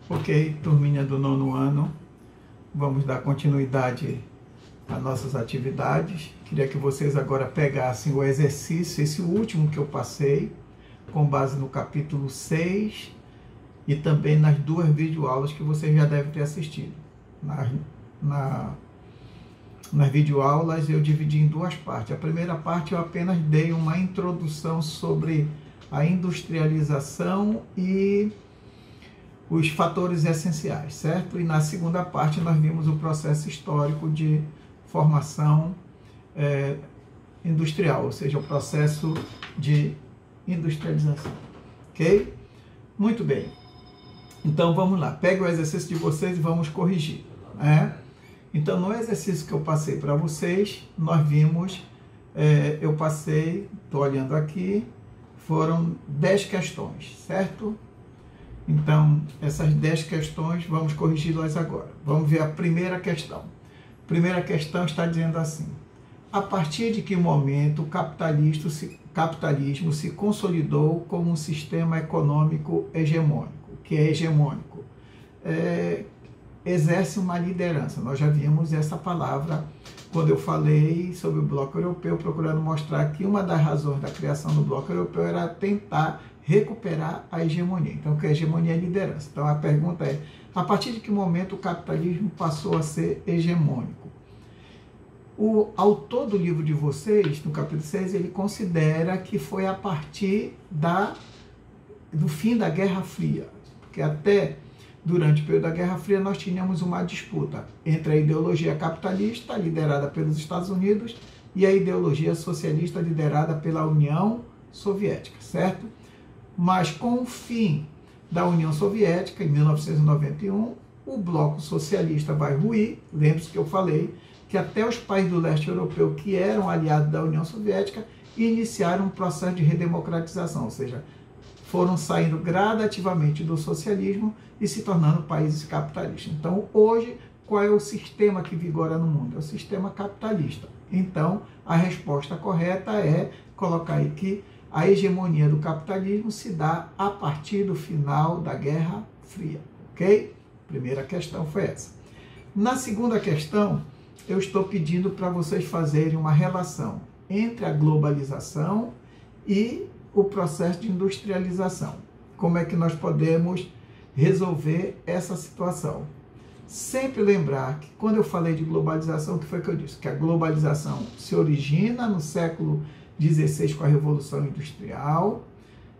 Ok, turminha do nono ano, vamos dar continuidade às nossas atividades. Queria que vocês agora pegassem o exercício, esse último que eu passei, com base no capítulo 6 e também nas duas videoaulas que vocês já devem ter assistido. Nas videoaulas eu dividi em duas partes. A primeira parte eu apenas dei uma introdução sobre a industrialização e os fatores essenciais, certo? E na segunda parte nós vimos o processo histórico de formação industrial, ou seja, o processo de industrialização, ok? Muito bem. Então vamos lá, pegue o exercício de vocês e vamos corrigir, né? Então no exercício que eu passei para vocês, nós vimos, eu passei, estou olhando aqui, foram 10 questões, certo? Então, essas 10 questões, vamos corrigi-las agora. Vamos ver a primeira questão. A primeira questão está dizendo assim: a partir de que momento o capitalismo se consolidou como um sistema econômico hegemônico? O que é hegemônico? Exerce uma liderança. Nós já vimos essa palavra quando eu falei sobre o Bloco Europeu, procurando mostrar que uma das razões da criação do Bloco Europeu era tentar recuperar a hegemonia. Então, o que é hegemonia é liderança. Então, a pergunta é: a partir de que momento o capitalismo passou a ser hegemônico? O autor do livro de vocês, no capítulo 6, ele considera que foi a partir do fim da Guerra Fria, porque até durante o período da Guerra Fria nós tínhamos uma disputa entre a ideologia capitalista, liderada pelos Estados Unidos, e a ideologia socialista, liderada pela União Soviética, certo? Mas com o fim da União Soviética, em 1991, o bloco socialista vai ruir. Lembre-se que eu falei que até os países do leste europeu, que eram aliados da União Soviética, iniciaram um processo de redemocratização, ou seja, foram saindo gradativamente do socialismo e se tornando países capitalistas. Então, hoje, qual é o sistema que vigora no mundo? É o sistema capitalista. Então, a resposta correta é colocar aí que a hegemonia do capitalismo se dá a partir do final da Guerra Fria, ok? Primeira questão foi essa. Na segunda questão, eu estou pedindo para vocês fazerem uma relação entre a globalização e o processo de industrialização. Como é que nós podemos resolver essa situação? Sempre lembrar que quando eu falei de globalização, o que foi que eu disse? Que a globalização se origina no século XVI com a Revolução Industrial,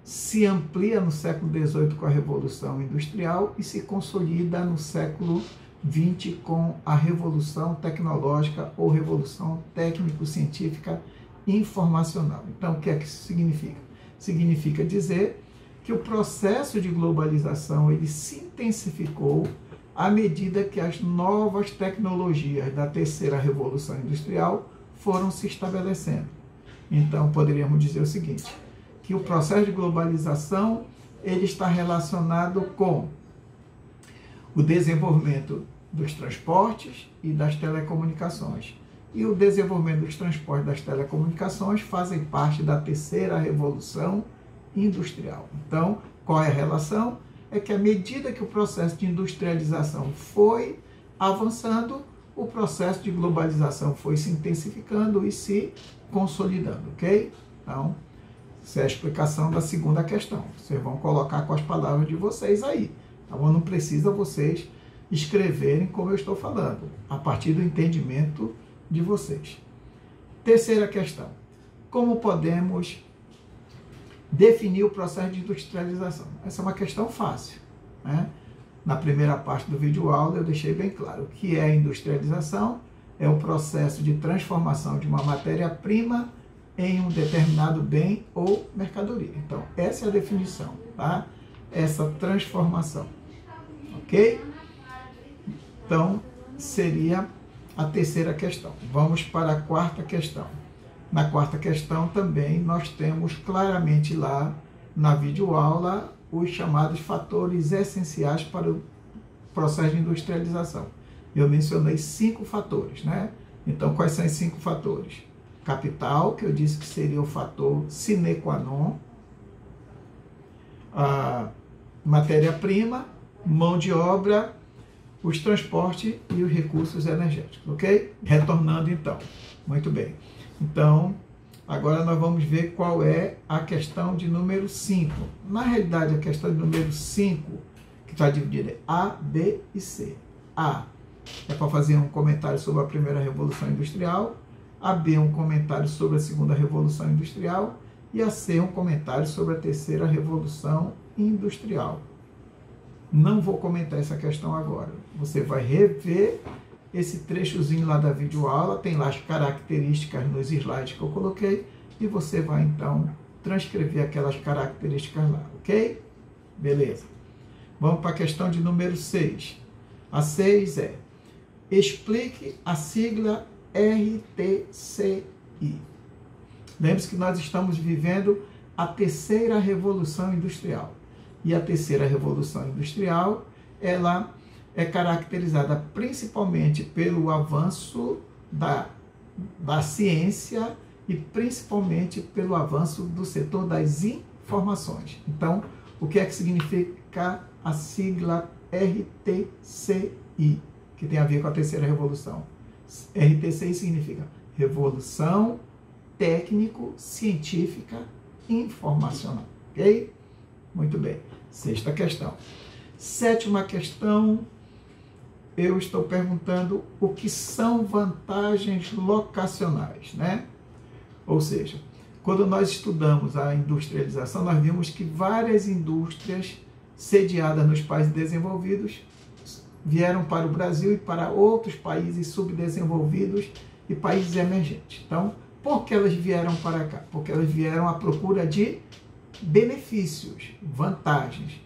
se amplia no século XVIII com a Revolução Industrial e se consolida no século XX com a Revolução Tecnológica ou Revolução Técnico-Científica Informacional. Então, o que é que isso significa? Significa dizer que o processo de globalização ele se intensificou à medida que as novas tecnologias da terceira Revolução Industrial foram se estabelecendo. Então, poderíamos dizer o seguinte, que o processo de globalização ele está relacionado com o desenvolvimento dos transportes e das telecomunicações. E o desenvolvimento dos transportes e das telecomunicações fazem parte da terceira Revolução Industrial. Então, qual é a relação? É que à medida que o processo de industrialização foi avançando, o processo de globalização foi se intensificando e se consolidando, ok? Então, essa é a explicação da segunda questão. Vocês vão colocar com as palavras de vocês aí. Então, não precisa vocês escreverem como eu estou falando, a partir do entendimento de vocês. Terceira questão. Como podemos definir o processo de industrialização? Essa é uma questão fácil, né? Na primeira parte do vídeo aula eu deixei bem claro o que é a industrialização. É o processo de transformação de uma matéria-prima em um determinado bem ou mercadoria. Então, essa é a definição, tá? Essa transformação, ok? Então, seria a terceira questão. Vamos para a quarta questão. Na quarta questão também nós temos claramente lá na videoaula os chamados fatores essenciais para o processo de industrialização. Eu mencionei 5 fatores, né? Então, quais são os 5 fatores? Capital, que eu disse que seria o fator sine qua non. A matéria-prima, mão de obra, os transportes e os recursos energéticos, ok? Retornando então, muito bem. Então, agora nós vamos ver qual é a questão de número 5. Na realidade, a questão de número 5, que está dividida em A, B e C. A é para fazer um comentário sobre a primeira Revolução Industrial, a B um comentário sobre a segunda Revolução Industrial e a C um comentário sobre a terceira Revolução Industrial. Não vou comentar essa questão agora. Você vai rever esse trechozinho lá da videoaula, tem lá as características nos slides que eu coloquei, e você vai então transcrever aquelas características lá, ok? Beleza. Vamos para a questão de número 6. A 6 é: explique a sigla RTCI. Lembre-se que nós estamos vivendo a terceira Revolução Industrial. E a terceira Revolução Industrial, ela é caracterizada principalmente pelo avanço da ciência e principalmente pelo avanço do setor das informações. Então, o que é que significa a sigla RTCI, que tem a ver com a terceira revolução? RTCI significa Revolução Técnico-Científica Informacional, ok? Muito bem. Sexta questão. Sétima questão, eu estou perguntando o que são vantagens locacionais, né? Ou seja, quando nós estudamos a industrialização, nós vimos que várias indústrias sediadas nos países desenvolvidos vieram para o Brasil e para outros países subdesenvolvidos e países emergentes. Então, por que elas vieram para cá? Porque elas vieram à procura de benefícios, vantagens.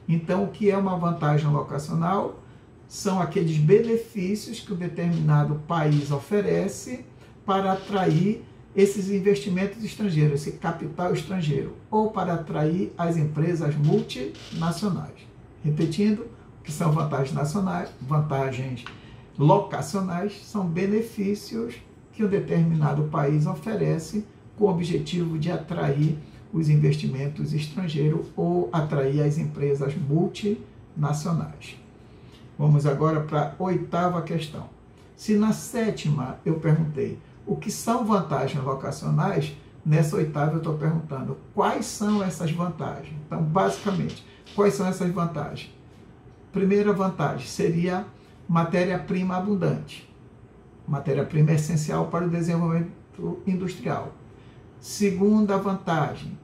Então, o que é uma vantagem locacional? São aqueles benefícios que um determinado país oferece para atrair esses investimentos estrangeiros, esse capital estrangeiro, ou para atrair as empresas multinacionais. Repetindo, o que são vantagens nacionais, vantagens locacionais, são benefícios que um determinado país oferece com o objetivo de atrair os investimentos estrangeiros ou atrair as empresas multinacionais. Vamos agora para a oitava questão. Se na sétima eu perguntei o que são vantagens locacionais, nessa oitava eu estou perguntando quais são essas vantagens. Então, basicamente, quais são essas vantagens? Primeira vantagem seria matéria-prima abundante. Matéria-prima é essencial para o desenvolvimento industrial. Segunda vantagem,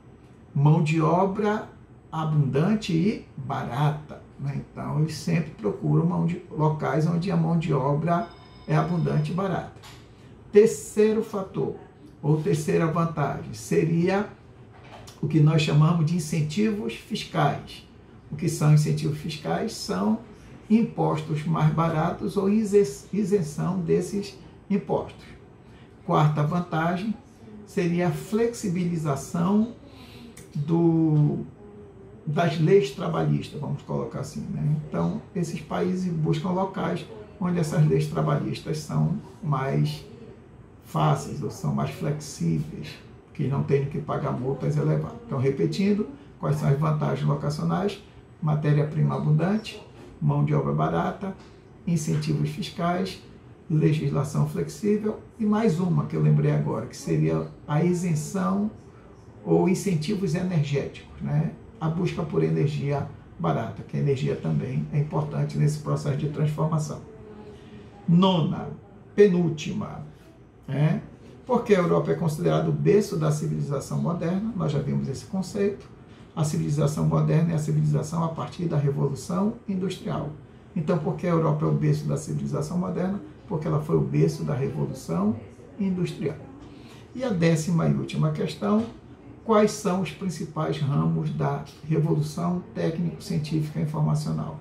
mão de obra abundante e barata, né? Então, eles sempre procuram locais onde a mão de obra é abundante e barata. Terceiro fator, ou terceira vantagem, seria o que nós chamamos de incentivos fiscais. O que são incentivos fiscais? São impostos mais baratos ou isenção desses impostos. Quarta vantagem seria a flexibilização das leis trabalhistas, vamos colocar assim, né? Então, esses países buscam locais onde essas leis trabalhistas são mais fáceis ou são mais flexíveis, que não tenham que pagar multas elevadas. Então, repetindo, quais são as vantagens locacionais? Matéria-prima abundante, mão de obra barata, incentivos fiscais, legislação flexível e mais uma que eu lembrei agora, que seria a isenção ou incentivos energéticos, né? A busca por energia barata, que a energia também é importante nesse processo de transformação. Nona, penúltima, né? Porque a Europa é considerada o berço da civilização moderna, nós já vimos esse conceito. A civilização moderna é a civilização a partir da Revolução Industrial. Então, por que a Europa é o berço da civilização moderna? Porque ela foi o berço da Revolução Industrial. E a décima e última questão, quais são os principais ramos da Revolução Técnico-Científica Informacional?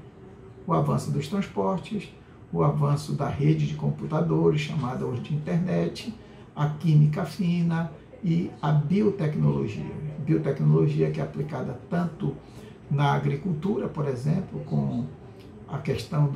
O avanço dos transportes, o avanço da rede de computadores, chamada hoje de internet, a química fina e a biotecnologia. Biotecnologia que é aplicada tanto na agricultura, por exemplo, com a questão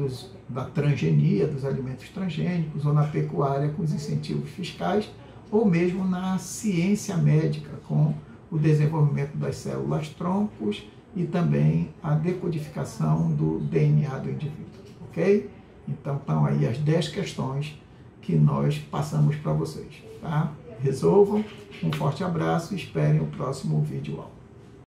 da transgenia, dos alimentos transgênicos, ou na pecuária com os incentivos fiscais, ou mesmo na ciência médica com o desenvolvimento das células troncos e também a decodificação do DNA do indivíduo, ok? Então estão aí as 10 questões que nós passamos para vocês, tá? Resolvam, um forte abraço e esperem o próximo vídeo aula.